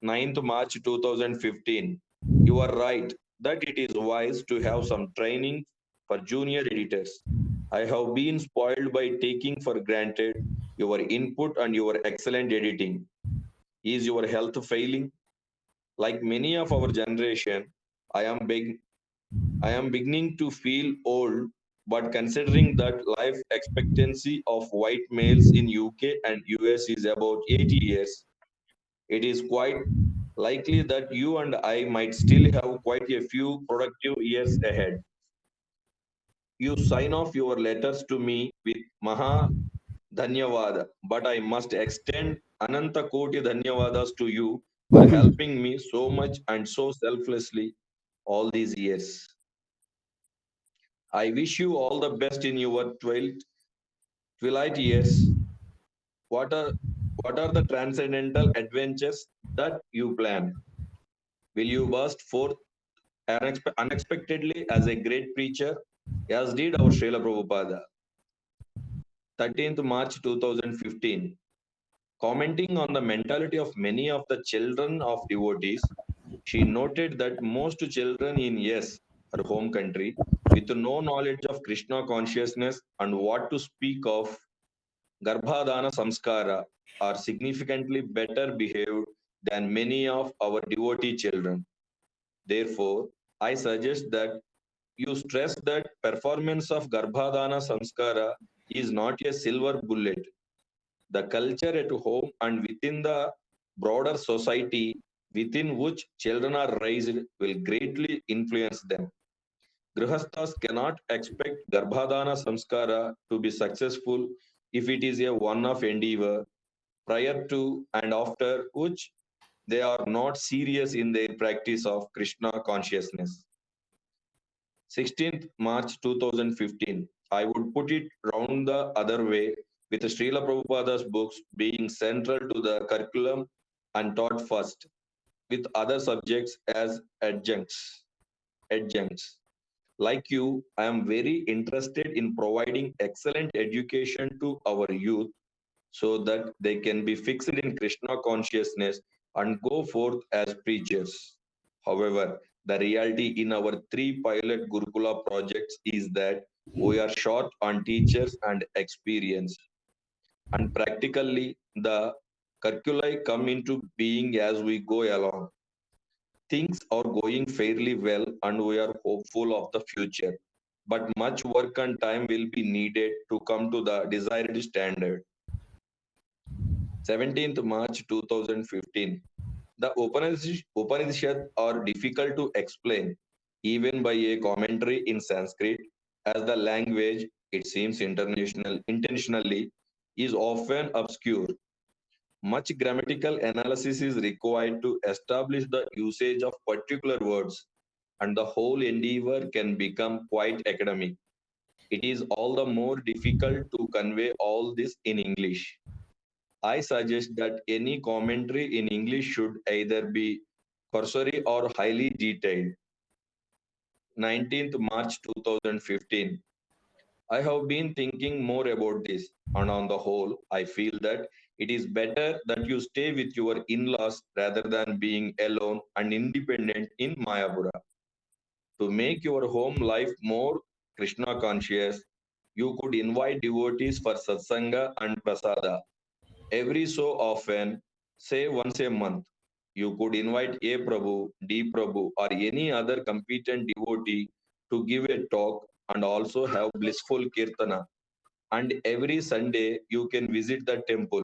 9th March 2015. You are right that it is wise to have some training for junior editors. I have been spoiled by taking for granted your input and your excellent editing. Is your health failing? Like many of our generation, I am I am beginning to feel old, but considering that life expectancy of white males in UK and US is about 80 years, it is quite likely that you and I might still have quite a few productive years ahead. You sign off your letters to me with Maha Dhanyavada, but I must extend Ananta Koti Dhanyavadas to you for helping me so much and so selflessly all these years. I wish you all the best in your twilight years. What are what are the transcendental adventures that you plan? Will you burst forth unexpectedly as a great preacher, as did our Srila Prabhupada? 13th March 2015. Commenting on the mentality of many of the children of devotees, she noted that most children in yes, her home country, with no knowledge of Krishna consciousness and what to speak of Garbhadana Samskara, are significantly better behaved than many of our devotee children. Therefore, I suggest that you stress that performance of Garbhadana Samskara is not a silver bullet. The culture at home and within the broader society within which children are raised will greatly influence them. Grihasthas cannot expect Garbhadana Samskara to be successful if it is a one-off endeavor. prior to and after which they are not serious in their practice of Krishna consciousness. 16th March 2015. I would put it round the other way, with Srila Prabhupada's books being central to the curriculum and taught first, with other subjects as adjuncts. Adjuncts. Like you, I am very interested in providing excellent education to our youth so that they can be fixed in Krishna consciousness and go forth as preachers. However, the reality in our three pilot Gurukula projects is that we are short on teachers and experience, and practically the curricula come into being as we go along. Things are going fairly well and we are hopeful of the future, but much work and time will be needed to come to the desired standard. 17th March 2015. The Upanishads are difficult to explain, even by a commentary in Sanskrit, as the language, it seems intentionally, is often obscure. Much grammatical analysis is required to establish the usage of particular words, and the whole endeavor can become quite academic. It is all the more difficult to convey all this in English. I suggest that any commentary in English should either be cursory or highly detailed. 19th March 2015. I have been thinking more about this, and on the whole, I feel that it is better that you stay with your in laws rather than being alone and independent in Mayapura. To make your home life more Krishna conscious, you could invite devotees for satsanga and prasada. Every so often, say once a month, you could invite A Prabhu, D Prabhu, or any other competent devotee to give a talk and also have blissful kirtana. And every Sunday, you can visit the temple.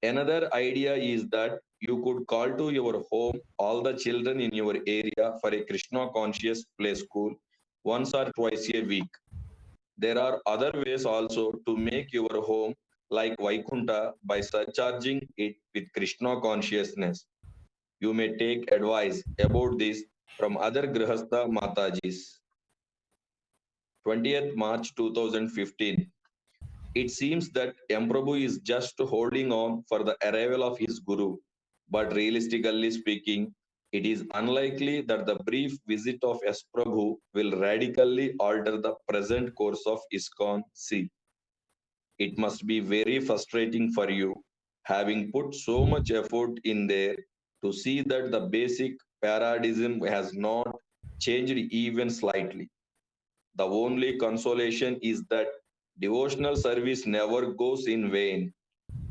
Another idea is that you could call to your home all the children in your area for a Krishna conscious play school once or twice a week. There are other ways also to make your home like Vaikunta by surcharging it with Krishna consciousness. You may take advice about this from other Grihastha Matajis. 20th March 2015. It seems that Emprabhu is just holding on for the arrival of his Guru, but realistically speaking, it is unlikely that the brief visit of S. Prabhu will radically alter the present course of ISKCON. C. It must be very frustrating for you, having put so much effort in there, to see that the basic paradigm has not changed even slightly. The only consolation is that devotional service never goes in vain.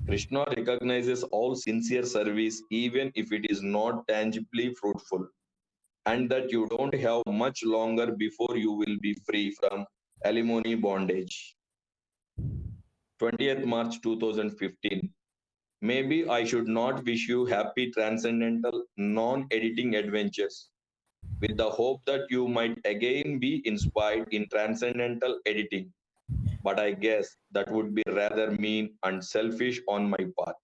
Krishna recognizes all sincere service, even if it is not tangibly fruitful, and that you don't have much longer before you will be free from alimony bondage. 20th March 2015. Maybe I should not wish you happy transcendental non editing adventures, with the hope that you might again be inspired in transcendental editing, but I guess that would be rather mean and selfish on my part.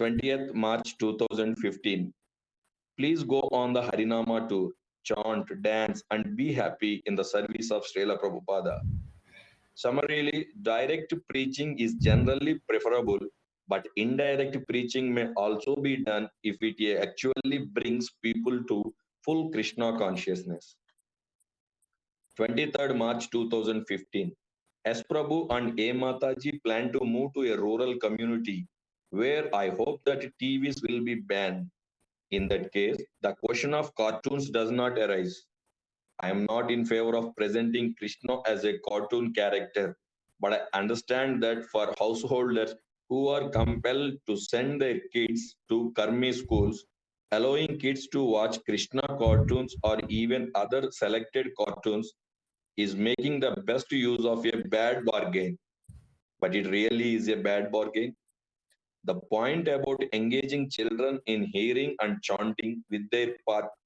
20th March 2015. Please go on the Harinama tour, chant, dance, and be happy in the service of Srila Prabhupada. Summarily, direct preaching is generally preferable, but indirect preaching may also be done if it actually brings people to full Krishna consciousness. 23rd March 2015. S. Prabhu and A. Mataji plan to move to a rural community where I hope that TVs will be banned. In that case, the question of cartoons does not arise. I am not in favor of presenting Krishna as a cartoon character, but I understand that for householders who are compelled to send their kids to Karmi schools, allowing kids to watch Krishna cartoons or even other selected cartoons is making the best use of a bad bargain. But it really is a bad bargain. The point about engaging children in hearing and chanting with their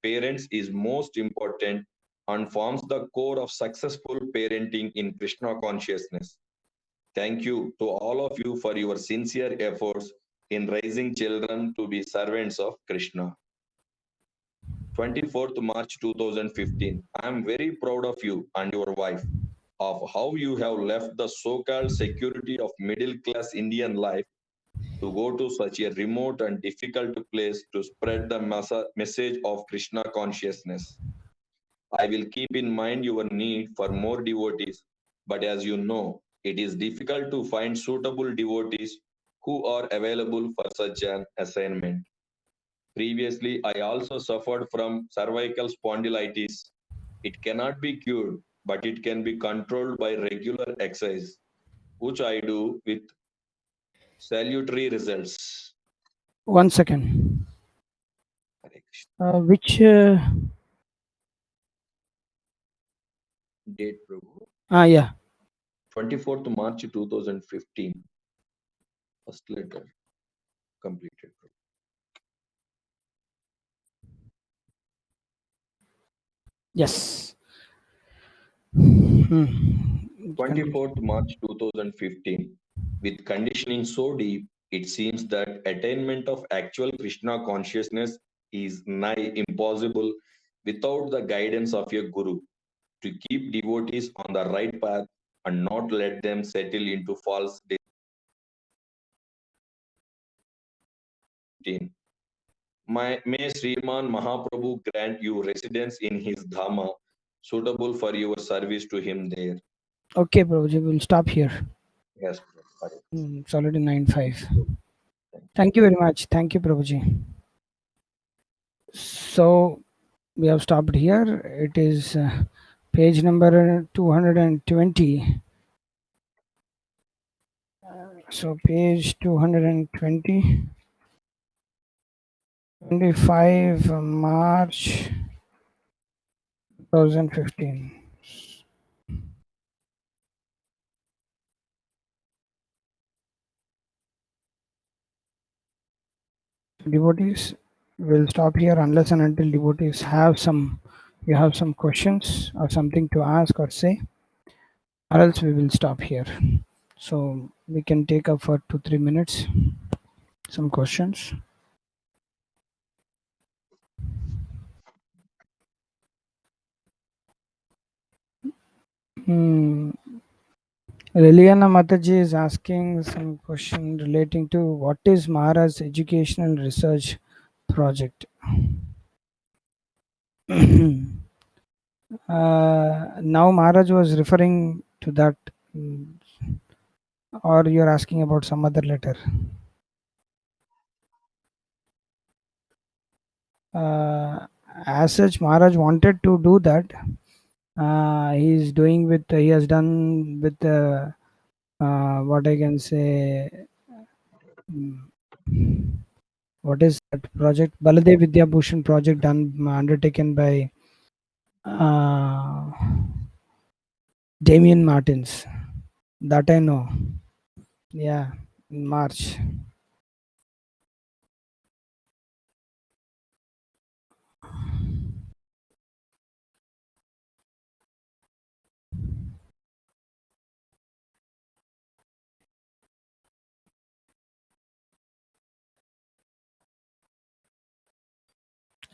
parents is most important and forms the core of successful parenting in Krishna consciousness. Thank you to all of you for your sincere efforts in raising children to be servants of Krishna. 24th March 2015. I am very proud of you and your wife of how you have left the so-called security of middle-class Indian life to go to such a remote and difficult place to spread the message of Krishna consciousness. I will keep in mind your need for more devotees, but as you know, it is difficult to find suitable devotees who are available for such an assignment. Previously, I also suffered from cervical spondylitis. It cannot be cured, but it can be controlled by regular exercise, which I do with salutary results. 1 second. Hare Krishna. Which Date, Prabhu. yeah, 24th March 2015. First letter completed. yes. Hmm. 24th March 2015. With conditioning so deep, it seems that attainment of actual Krishna consciousness is nigh impossible without the guidance of a guru. To keep devotees on the right path and not let them settle into false discipline. May Sriman Mahaprabhu grant you residence in his Dhamma suitable for your service to him there. Okay, Prabhuji, we'll stop here. Yes, Prabhu. It's already 9:05. Thank you. Thank you very much. Thank you, Prabhuji. So we have stopped here. It is page number 220. So page 220, 25 March 2015. Devotees, will stop here unless and until devotees have you have some questions or something to ask or say, or else we will stop here. So we can take up for 2-3 minutes some questions. Liliana Mataji is asking some question relating to what is Mara's educational research project. Now Maharaj was referring to that, or you're asking about some other letter. As such, Maharaj wanted to do that. He has done with what I can say. What is that project? Baladev Vidya Bhushan project undertaken by uh, Damien Martins. That I know. Yeah, in March.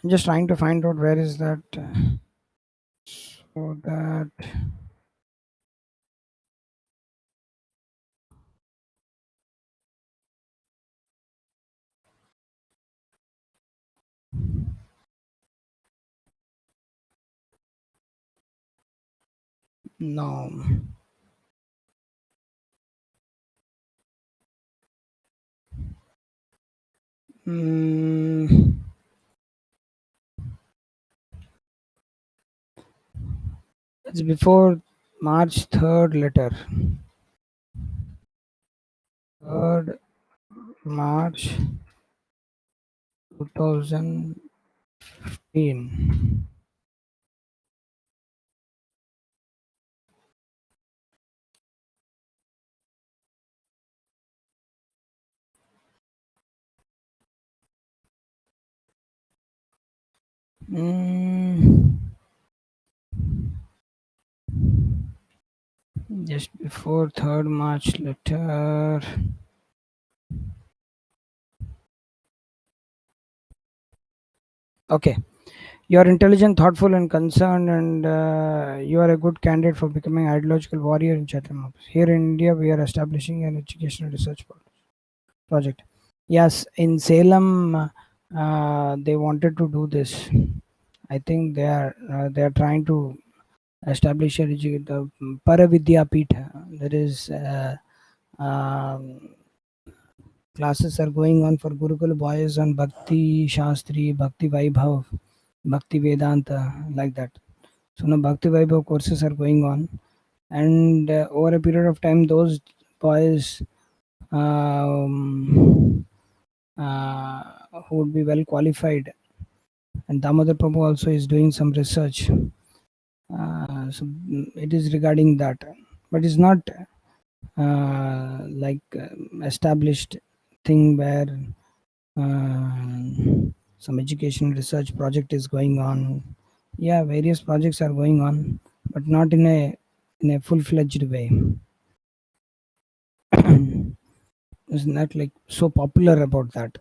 I'm just trying to find out where is that. So that no. Mm, it's before March 3rd letter. 3rd March 2015. Mm, just before 3rd March letter. Okay. You are intelligent, thoughtful, and concerned, and you are a good candidate for becoming ideological warrior in Chatham. Here in India, we are establishing an educational research project. Yes, in Salem, they wanted to do this. I think they are trying to establish the Paravidya Pita. That is, classes are going on for Gurukul boys on Bhakti Shastri, Bhakti Vaibhav, Bhakti Vedanta, like that. So now Bhakti Vaibhav courses are going on, and over a period of time, those boys um, uh, who would be well qualified, and Damodar Prabhu also is doing some research. It is regarding that, but it's not like established thing where some education research project is going on. Yeah, various projects are going on, but not in a full-fledged way. It's not like so popular about that.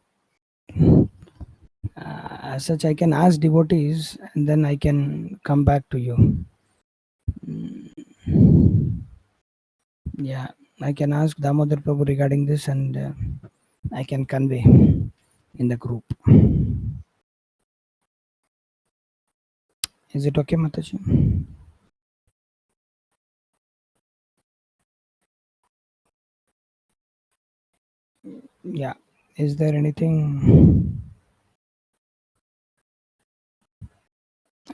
As such, I can ask devotees and then I can come back to you. Yeah, I can ask Damodar Prabhu regarding this, and I can convey in the group. Is it okay, Mataji? Yeah. Is there anything?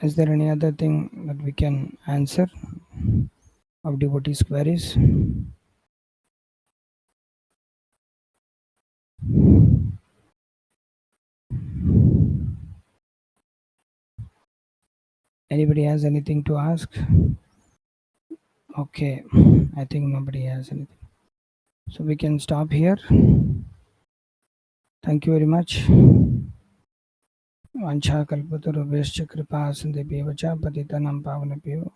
Is there any other thing that we can answer of devotees' queries? Anybody has anything to ask? Okay, I think nobody has anything. So we can stop here. Thank you very much. Vancha kalpatarubhyascha kripa sindhibhyo cha patitanam pavanebhyo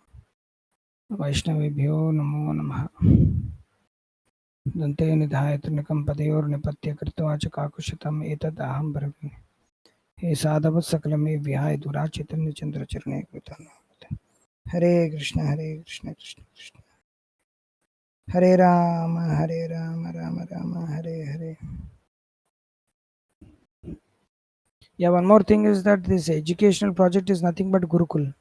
वैष्णवेभ्यो नमो नमः दन्ते निधाय तृणकं पदयोर्निपत्य कृत्वा च काकुशतम् एतदहं ब्रवीमि हे साधव सकलमे विहाय दुराचैतन्यचन्द्रचरणे कृतं हरे कृष्ण कृष्ण कृष्ण हरे Ram Ram Ram Hare Hare. Yeah, one more thing is that this educational project is nothing but Gurukul,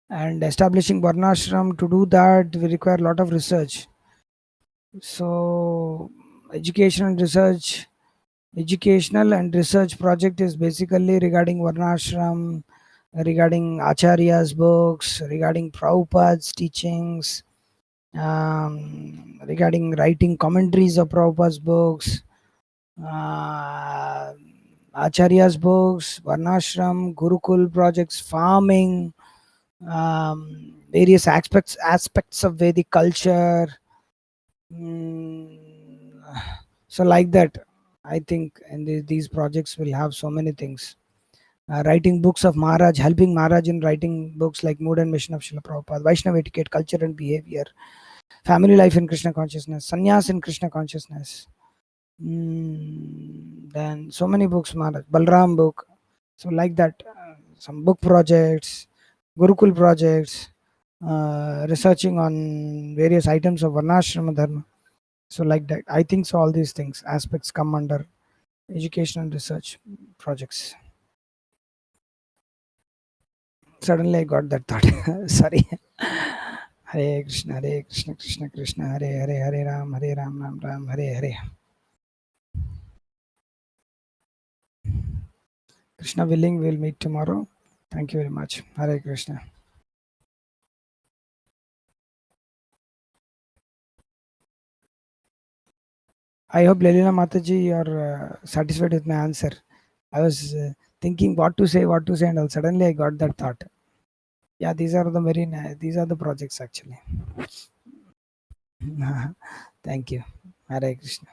and establishing Varnashram, to do that we require a lot of research. So educational and research project is basically regarding Varnashram, regarding Acharya's books, regarding Prabhupada's teachings, regarding writing commentaries of Prabhupada's books, Acharya's books, Varnashram, Gurukul projects, farming, various aspects of Vedic culture. So like that, I think, and these projects will have so many things. Writing books of Maharaj, helping Maharaj in writing books like Mood and Mission of Srila Prabhupada, Vaishnava etiquette, culture and behavior, family life in Krishna consciousness, sannyas in Krishna consciousness. Then so many books, Maharaj, Balram book. So like that, some book projects, Gurukul projects, researching on various items of Varnashrama Dharma. So like that, I think so all these things, aspects come under educational research projects. Suddenly I got that thought. Sorry. Hare Krishna, Krishna Krishna, Hare Hare, Hare Ram, Ram Ram, Hare Hare. Krishna willing, we'll meet tomorrow. Thank you very much. Hare Krishna. I hope Lelina Mataji, you are satisfied with my answer. I was thinking what to say, and all suddenly I got that thought. Yeah, these are the projects actually. Thank you. Hare Krishna.